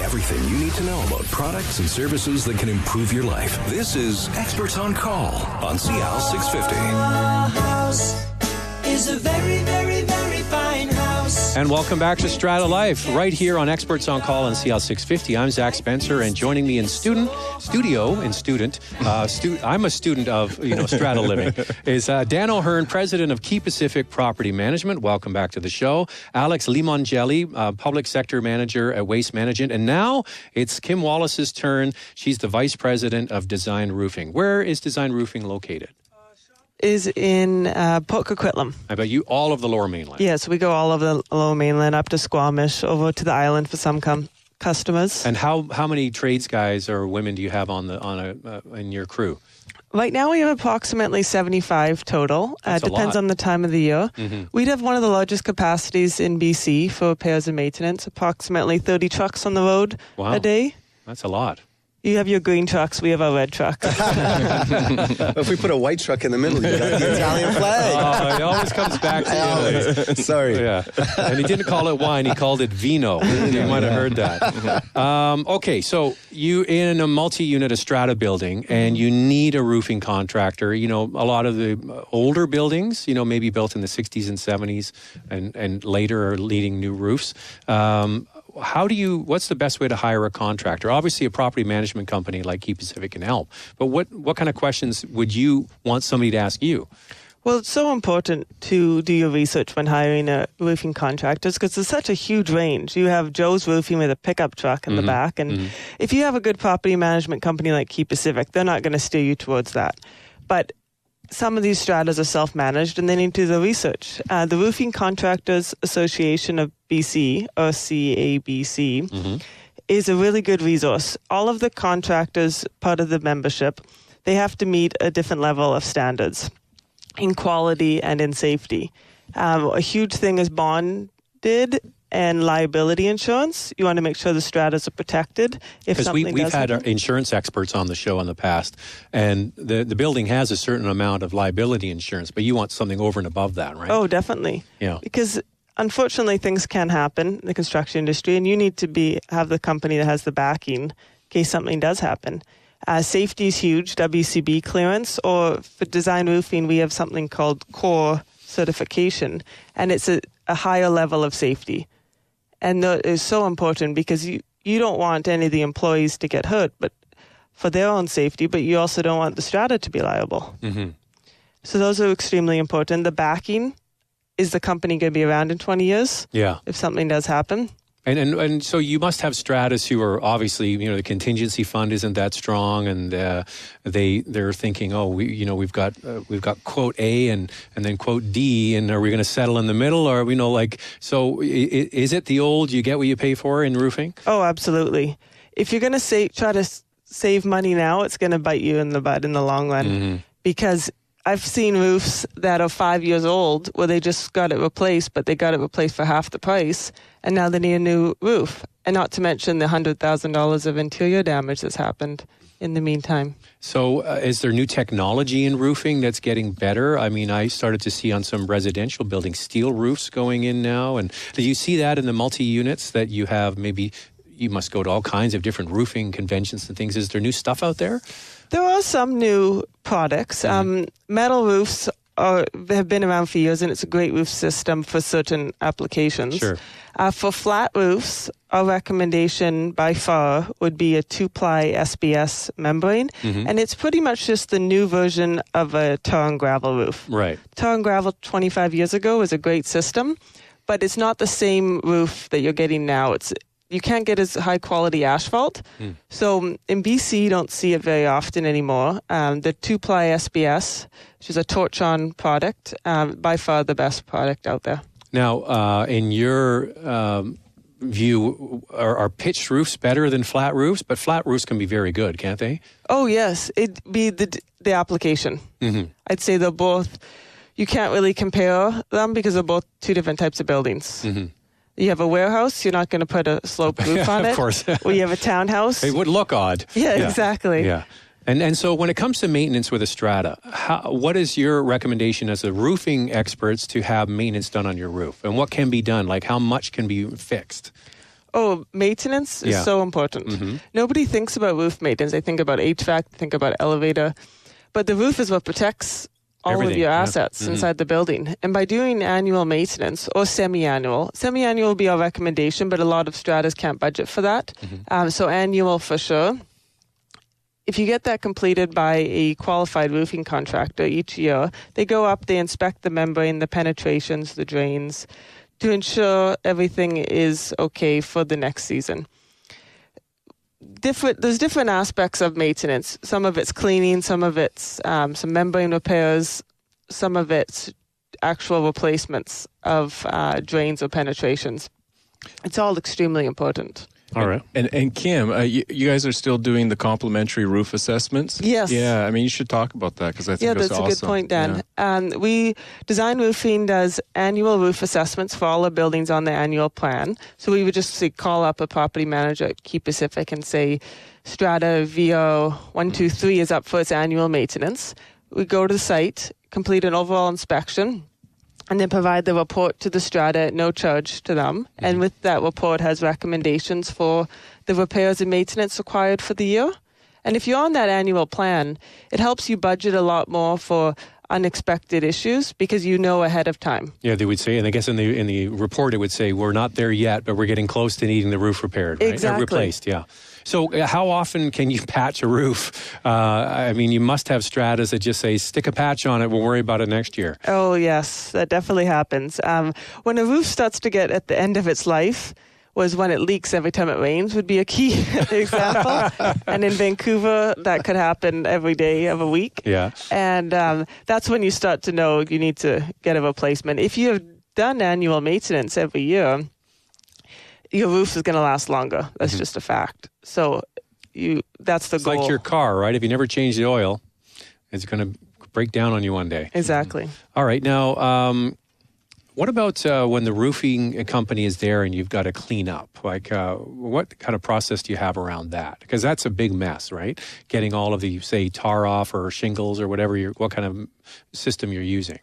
everything you need to know about products and services that can improve your life. This is Experts on Call on CL 650. Our house is a very, very, very fine house. And welcome back to StrataLife, right here on Experts on Call on CL 650. I'm Zach Spencer, and joining me in I'm a student of Strata Living, is Dan O'Hearn, president of Key Pacific Property Management. Welcome back to the show. Alex Limongelli, public sector manager at Waste Management. And now it's Kim Wallace's turn. She's the vice president of Design Roofing. Where is Design Roofing located? Is in Port Coquitlam. I bet you all of the Lower Mainland. Yes, we go all over the Lower Mainland, up to Squamish, over to the island for some customers. And how many trades guys or women do you have in your crew? Right now we have approximately 75 total. Depends on the time of the year. Mm-hmm. We'd have one of the largest capacities in BC for repairs and maintenance, approximately 30 trucks on the road a day. That's a lot. You have your green trucks, we have our red truck. If we put a white truck in the middle, you got the Italian flag. Oh, it always comes back to Italy. Sorry. Yeah. And he didn't call it wine, he called it vino. You might have heard that. Okay, so you in a multi-unit Strata building, and you need a roofing contractor. A lot of the older buildings, maybe built in the 60s and 70s and later are needing new roofs. What's the best way to hire a contractor? Obviously, a property management company like Key Pacific can help. But what kind of questions would you want somebody to ask you? Well, it's so important to do your research when hiring a roofing contractor because there's such a huge range. You have Joe's Roofing with a pickup truck in the back. And if you have a good property management company like Key Pacific, they're not going to steer you towards that. But some of these stratas are self-managed and they need to do the research. The Roofing Contractors Association of BC, or CABC, is a really good resource. All of the contractors, part of the membership, they have to meet a different level of standards in quality and in safety. A huge thing is bonded and liability insurance. You want to make sure the stratas are protected if something does happen. We've had our insurance experts on the show in the past, and the building has a certain amount of liability insurance, but you want something over and above that, right? Oh, definitely. Yeah. Because unfortunately, things can happen in the construction industry, and you need to have the company that has the backing in case something does happen. Safety is huge, WCB clearance, or for design roofing, we have something called core certification, and it's a higher level of safety. And that is so important because you don't want any of the employees to get hurt, but for their own safety, but you also don't want the strata to be liable. Mm-hmm. So those are extremely important. The backing, is the company going to be around in 20 years? Yeah. If something does happen? And so you must have stratas who are obviously, the contingency fund isn't that strong, and they're thinking, we've got quote A and then quote D, and are we going to settle in the middle, or so is it the old you get what you pay for in roofing? Oh, absolutely. If you're going to try to save money now, it's going to bite you in the butt in the long run, because I've seen roofs that are 5 years old where they just got it replaced, but they got it replaced for half the price, and now they need a new roof. And not to mention the $100,000 of interior damage that's happened in the meantime. So is there new technology in roofing that's getting better? I mean, I started to see on some residential buildings steel roofs going in now. And do you see that in the multi-units that you have? Maybe you must go to all kinds of different roofing conventions and things. Is there new stuff out there? There are some new products. Metal roofs have been around for years, and it's a great roof system for certain applications. Sure. For flat roofs, our recommendation by far would be a 2-ply SBS membrane, and it's pretty much just the new version of a tar and gravel roof. Right. Tar and gravel 25 years ago was a great system, but it's not the same roof that you're getting now. You can't get as high quality asphalt. So in BC, you don't see it very often anymore. The 2-ply SBS, which is a torch-on product, by far the best product out there. Now, in your view, are pitched roofs better than flat roofs? But flat roofs can be very good, can't they? Oh, yes. It'd be the application. I'd say they're both. You can't really compare them because they're both two different types of buildings. You have a warehouse, you're not going to put a sloped roof on it. Of course. Or you have a townhouse. It would look odd. Yeah, exactly. Yeah. And so when it comes to maintenance with a strata, what is your recommendation as a roofing experts to have maintenance done on your roof? And what can be done? Like how much can be fixed? Oh, maintenance is so important. Nobody thinks about roof maintenance. They think about HVAC, they think about elevator. But the roof is what protects all of your assets inside the building. And by doing annual maintenance or semi-annual will be our recommendation, but a lot of stratas can't budget for that. So annual for sure. If you get that completed by a qualified roofing contractor each year, they go up, they inspect the membrane, the penetrations, the drains, to ensure everything is okay for the next season. There's different aspects of maintenance. Some of it's cleaning, some of it's some membrane repairs, some of it's actual replacements of drains or penetrations. It's all extremely important. All right. And Kim, you guys are still doing the complimentary roof assessments? Yes. Yeah, I mean, you should talk about that because I think that's awesome. Yeah, that's a good point, Dan. We, Design Roofing does annual roof assessments for all the buildings on the annual plan. So we would just call up a property manager at Key Pacific and say, Strata VO 123 is up for its annual maintenance. We go to the site, complete an overall inspection, and then provide the report to the strata at no charge to them. And with that report has recommendations for the repairs and maintenance required for the year. And if you're on that annual plan, it helps you budget a lot more for unexpected issues because you know ahead of time. Yeah, they would say, and I guess in the report it would say, we're not there yet, but we're getting close to needing the roof repaired, right? Exactly. Replaced, yeah. So how often can you patch a roof? I mean, you must have stratas that just say, stick a patch on it, we'll worry about it next year. Oh, yes, that definitely happens. When a roof starts to get at the end of its life, was when it leaks every time it rains would be a key example. And in Vancouver, that could happen every day of a week. Yeah. And that's when you start to know you need to get a replacement. If you have done annual maintenance every year, your roof is going to last longer. That's just a fact. So that's the goal. It's like your car, right? If you never change the oil, it's going to break down on you one day. Exactly. All right. Now, what about when the roofing company is there and you've got to clean up? Like, what kind of process do you have around that? Because that's a big mess, right? Getting all of the, say, tar off or shingles or whatever, what kind of system you're using.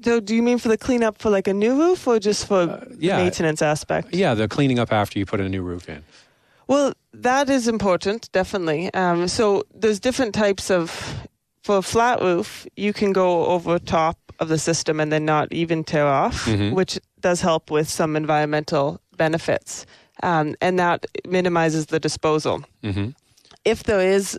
So do you mean for the cleanup for like a new roof or just for the maintenance aspect? Yeah, the cleaning up after you put a new roof in. Well, that is important, definitely. So there's different types of, for a flat roof, you can go over top of the system and then not even tear off, which does help with some environmental benefits. And that minimizes the disposal. If there is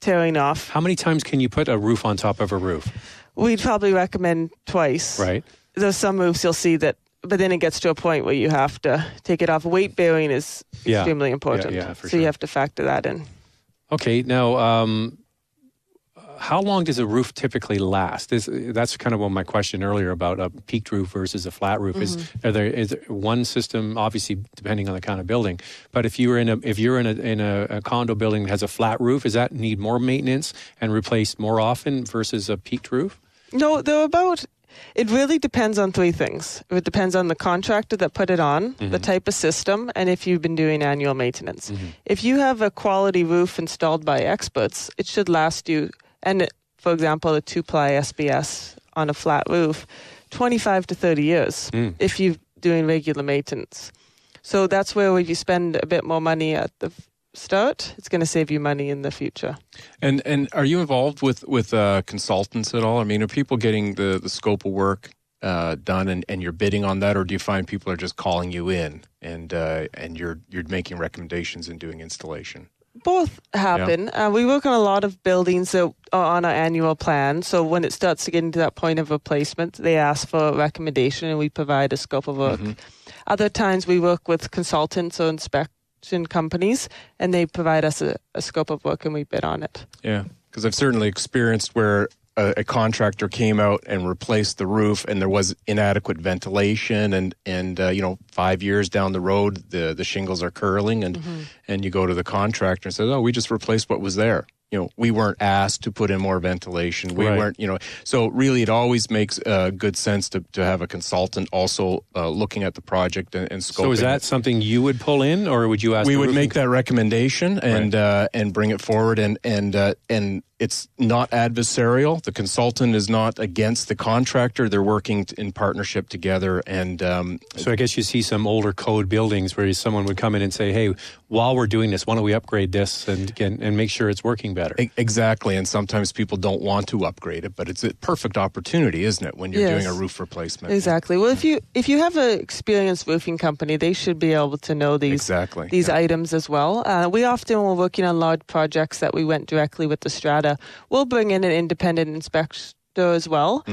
tearing off. How many times can you put a roof on top of a roof? We'd probably recommend twice. Right. There's some roofs you'll see that, but then it gets to a point where you have to take it off. Weight bearing is extremely important. Yeah, for so sure. you have to factor that in. Okay. Now, how long does a roof typically last? That's kind of what my question earlier about a peaked roof versus a flat roof is. Is there one system, obviously depending on the kind of building, but if you're in a condo building that has a flat roof, does that need more maintenance and replaced more often versus a peaked roof? No, it really depends on three things. It depends on the contractor that put it on, the type of system, and if you've been doing annual maintenance. If you have a quality roof installed by experts, it should last you. And for example, a 2-ply SBS on a flat roof, 25 to 30 years if you're doing regular maintenance. So that's where if you spend a bit more money at the start, it's going to save you money in the future. And are you involved with consultants at all? I mean, are people getting the scope of work done and you're bidding on that, or do you find people are just calling you in and you're making recommendations and doing installation? Both happen. Yeah. We work on a lot of buildings that are on our annual plan. So when it starts to get into that point of replacement, they ask for a recommendation and we provide a scope of work. Other times we work with consultants or inspection companies and they provide us a scope of work and we bid on it. Yeah, because I've certainly experienced where a contractor came out and replaced the roof and there was inadequate ventilation and 5 years down the road the shingles are curling and you go to the contractor and says, oh, we just replaced what was there. we weren't asked to put in more ventilation. We Right. weren't, so really it always makes good sense to have a consultant also looking at the project and scoping. So is that something you would pull in, or would you ask? We the would roofing make that recommendation and bring it forward, and it's not adversarial. The consultant is not against the contractor. They're working in partnership together. And So I guess you see some older code buildings where someone would come in and say, "Hey, while we're doing this, why don't we upgrade this and make sure it's working better?" Exactly. And sometimes people don't want to upgrade it, but it's a perfect opportunity, isn't it, when you're doing a roof replacement? Exactly. Well, if you have an experienced roofing company, they should be able to know these items as well. We often, when we're working on large projects that we went directly with the Strata, we'll bring in an independent inspector as well,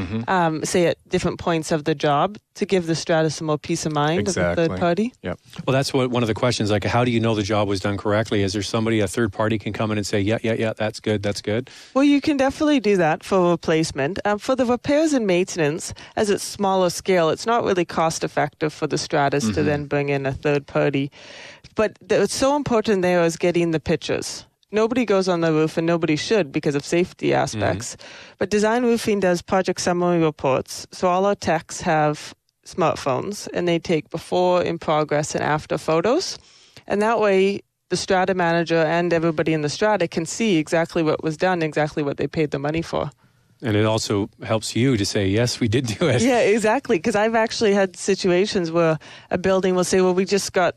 say at different points of the job, to give the Strata some more peace of mind as a third party. Yep. Well, that's one of the questions. Like, how do you know the job was done correctly? Is there somebody, a third party, can come in and say, yeah, that's good? Well, you can definitely do that for replacement. For the repairs and maintenance, as it's smaller scale, it's not really cost effective for the Stratas to then bring in a third party. But what's so important there is getting the pictures. Nobody goes on the roof, and nobody should because of safety aspects. But Design Roofing does project summary reports. So all our techs have smartphones, and they take before, in progress, and after photos. And that way, the Strata manager and everybody in the Strata can see exactly what was done, exactly what they paid the money for. And it also helps you to say, yes, we did do it. Yeah, exactly. Because I've actually had situations where a building will say, well, we just got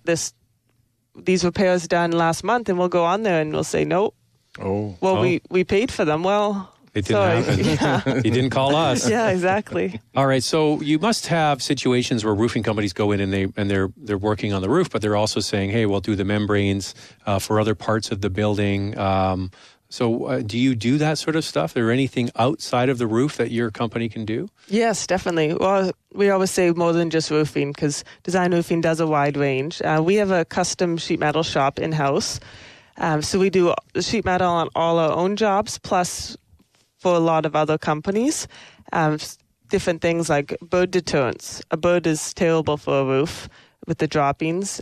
these repairs done last month, and we'll go on there and we'll say, no. We paid for them. Well, it didn't happen. You didn't call us. Yeah, exactly. All right. So you must have situations where roofing companies go in and they're working on the roof, but they're also saying, hey, we'll do the membranes for other parts of the building. So do you do that sort of stuff? Is there anything outside of the roof that your company can do? Yes, definitely. Well, we always say more than just roofing, because Design Roofing does a wide range. We have a custom sheet metal shop in-house. So we do sheet metal on all our own jobs, plus for a lot of other companies. Different things like bird deterrents. A bird is terrible for a roof with the droppings.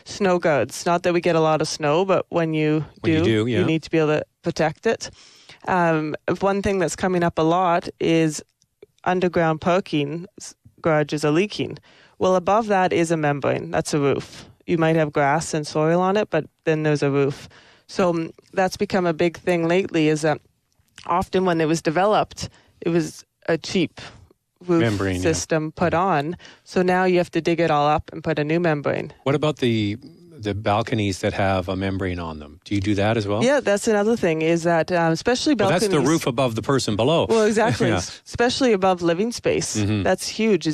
Snow guards. Not that we get a lot of snow, but when you do, you need to be able to protect it. One thing that's coming up a lot is underground parking garages are leaking. Well, above that is a membrane. That's a roof. You might have grass and soil on it, but then there's a roof. So that's become a big thing lately, is that often when it was developed, it was a cheap roof membrane system put on. So now you have to dig it all up and put a new membrane. What about the balconies that have a membrane on them? Do you do that as well? Yeah, that's another thing, is that especially balconies. Well, that's the roof above the person below. Well, exactly. Especially above living space. That's huge.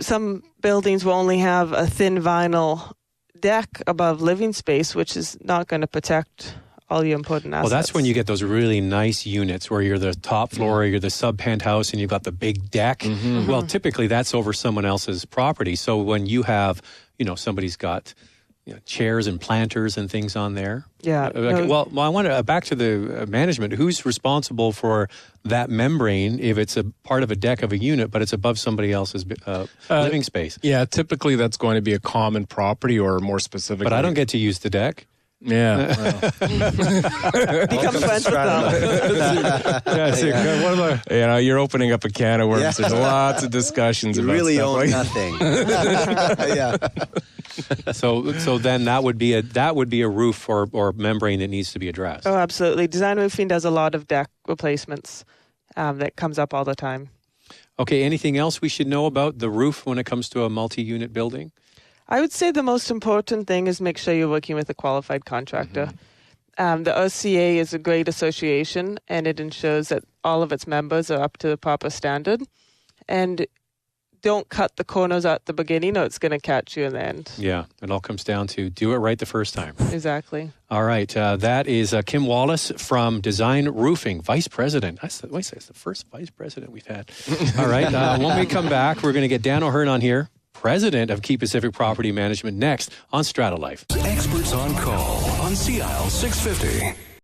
Some buildings will only have a thin vinyl deck above living space, which is not going to protect all your important assets. Well, that's when you get those really nice units where you're the top floor, or you're the sub-penthouse, and you've got the big deck. Well, typically that's over someone else's property. So when you have, somebody's got chairs and planters and things on there. Yeah. Well, I want to back to the management. Who's responsible for that membrane if it's a part of a deck of a unit, but it's above somebody else's living space? Yeah, typically that's going to be a common property, or more specifically. But I don't get to use the deck. Yeah. Become friends with them. You're opening up a can of worms. Yeah. There's lots of discussions about really stuff own like nothing. Yeah. So then that would be a roof or membrane that needs to be addressed. Oh, absolutely. Design Roofing does a lot of deck replacements that comes up all the time. Okay. Anything else we should know about the roof when it comes to a multi-unit building? I would say the most important thing is make sure you're working with a qualified contractor. The OCA is a great association, and it ensures that all of its members are up to the proper standard. And don't cut the corners at the beginning, or it's going to catch you in the end. Yeah, it all comes down to do it right the first time. Exactly. All right, that is Kim Wallace from Design Roofing, Vice President. That's the first Vice President we've had. All right, when we come back, we're going to get Dan O'Hearn on here, President of Key Pacific Property Management, next on StrataLife. Experts on Call on CIL 650.